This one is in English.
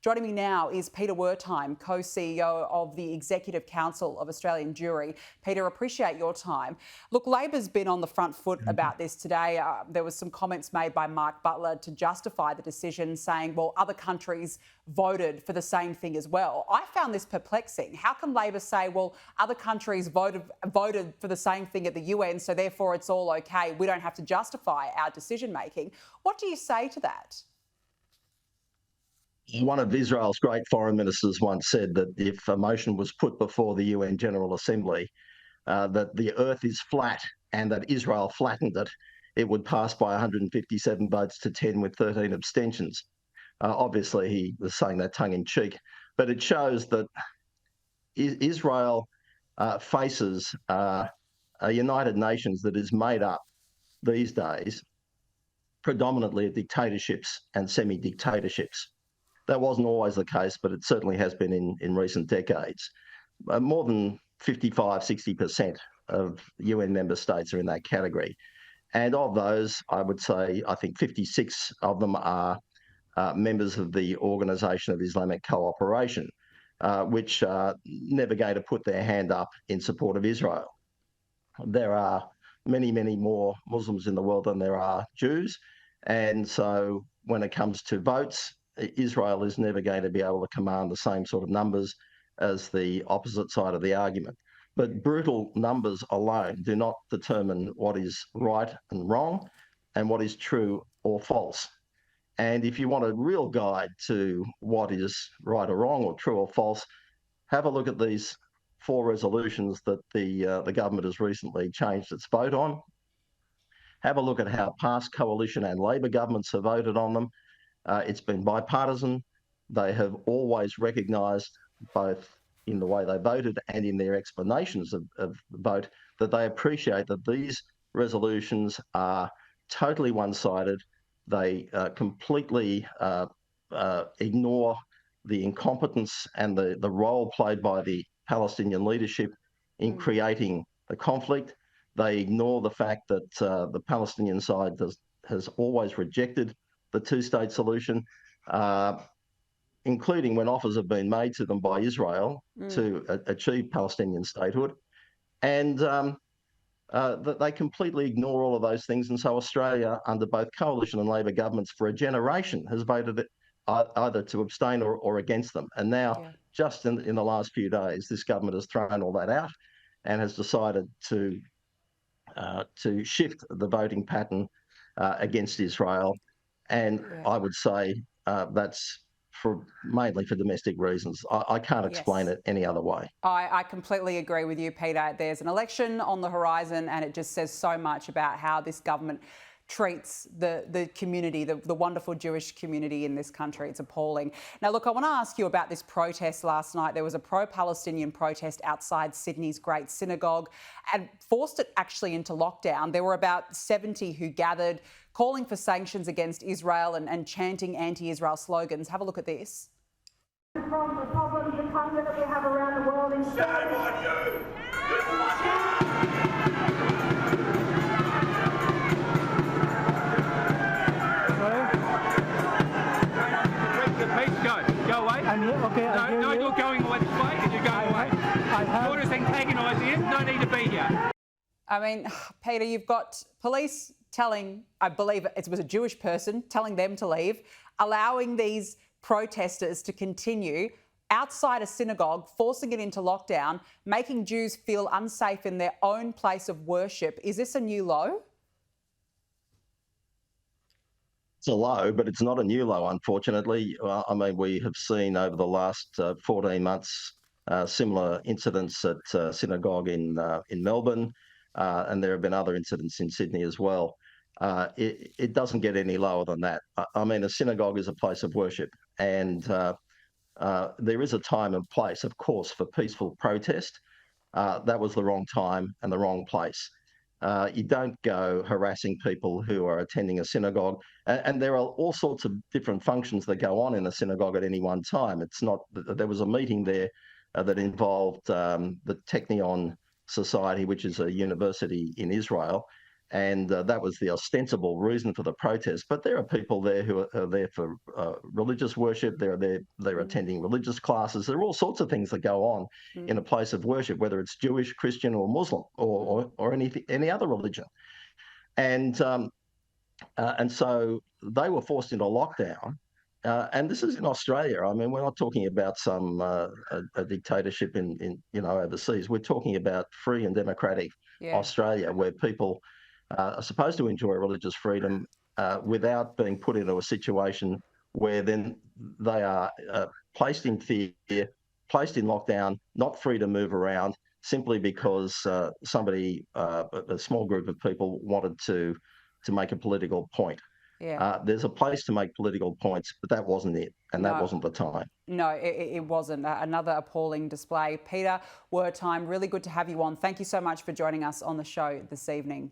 Joining me now is Peter Wertheim, co-CEO of the Executive Council of Australian Jewry. Peter, appreciate your time. Look, Labor's been on the front foot about this today. There was some comments made by Mark Butler to justify the decision, saying, well, other countries voted for the same thing as well. I found this perplexing. How can Labor say, well, other countries voted for the same thing at the UN, so therefore it's all okay, we don't have to justify our decision-making? What do you say to that? One of Israel's great foreign ministers once said that if a motion was put before the UN General Assembly that the earth is flat and that Israel flattened it, it would pass by 157 votes to 10 with 13 abstentions. Obviously, he was saying that tongue-in-cheek, but it shows that Israel faces a United Nations that is made up these days predominantly of dictatorships and semi-dictatorships. That wasn't always the case, but it certainly has been in recent decades. More than 55, 60% of UN member states are in that category. And of those, I would say, I think 56 of them are members of the Organisation of Islamic Cooperation, which are never going to put their hand up in support of Israel. There are many, many more Muslims in the world than there are Jews. And so when it comes to votes, Israel is never going to be able to command the same sort of numbers as the opposite side of the argument. But brutal numbers alone do not determine what is right and wrong and what is true or false. And if you want a real guide to what is right or wrong or true or false, have a look at these 4 resolutions that the government has recently changed its vote on. Have a look at how past coalition and Labor governments have voted on them. It's been bipartisan. They have always recognised, both in the way they voted and in their explanations of the vote, that they appreciate that these resolutions are totally one-sided. They completely ignore the incompetence and the role played by the Palestinian leadership in creating the conflict. They ignore the fact that the Palestinian side has always rejected the 2-state solution, including when offers have been made to them by Israel to achieve Palestinian statehood. And that they completely ignore all of those things. And so Australia, under both coalition and Labor governments for a generation, has voted either to abstain or against them. And now, just in the last few days, this government has thrown all that out and has decided to shift the voting pattern against Israel. And I would say that's mainly for domestic reasons. I can't explain it any other way. I completely agree with you, Peter. There's an election on the horizon, and it just says so much about how this government treats the community, the wonderful Jewish community in this country. It's appalling. Now, look, I want to ask you about this protest last night. There was a pro-Palestinian protest outside Sydney's Great Synagogue and forced it actually into lockdown. There were about 70 who gathered, calling for sanctions against Israel and chanting anti-Israel slogans. Have a look at this. From the problems and hunger that we have around the world. Shame on you! Go away. Okay, no, you're going away this way and you're going away. You're just antagonising him. No need to be here. I mean, Peter, you've got police telling, I believe it was a Jewish person, telling them to leave, allowing these protesters to continue outside a synagogue, forcing it into lockdown, making Jews feel unsafe in their own place of worship. Is this a new low? It's a low, but it's not a new low, unfortunately. I mean, we have seen over the last 14 months similar incidents at Synagogue in Melbourne, and there have been other incidents in Sydney as well. It doesn't get any lower than that. I mean, a synagogue is a place of worship, and there is a time and place, of course, for peaceful protest. That was the wrong time and the wrong place. You don't go harassing people who are attending a synagogue, and there are all sorts of different functions that go on in a synagogue at any one time. It's not. There was a meeting there that involved the Technion Society, which is a university in Israel, And that was the ostensible reason for the protest. But there are people there who are there for religious worship. They're attending religious classes. There are all sorts of things that go on in a place of worship, whether it's Jewish, Christian, or Muslim, or any other religion. And so they were forced into lockdown. And this is in Australia. I mean, we're not talking about some a dictatorship in overseas. We're talking about free and democratic Australia, where people are supposed to enjoy religious freedom without being put into a situation where then they are placed in fear, placed in lockdown, not free to move around, simply because somebody, a small group of people, wanted to make a political point. There's a place to make political points, but that wasn't it, and that wasn't the time. No, it wasn't. Another appalling display. Peter Wertheim, really good to have you on. Thank you so much for joining us on the show this evening.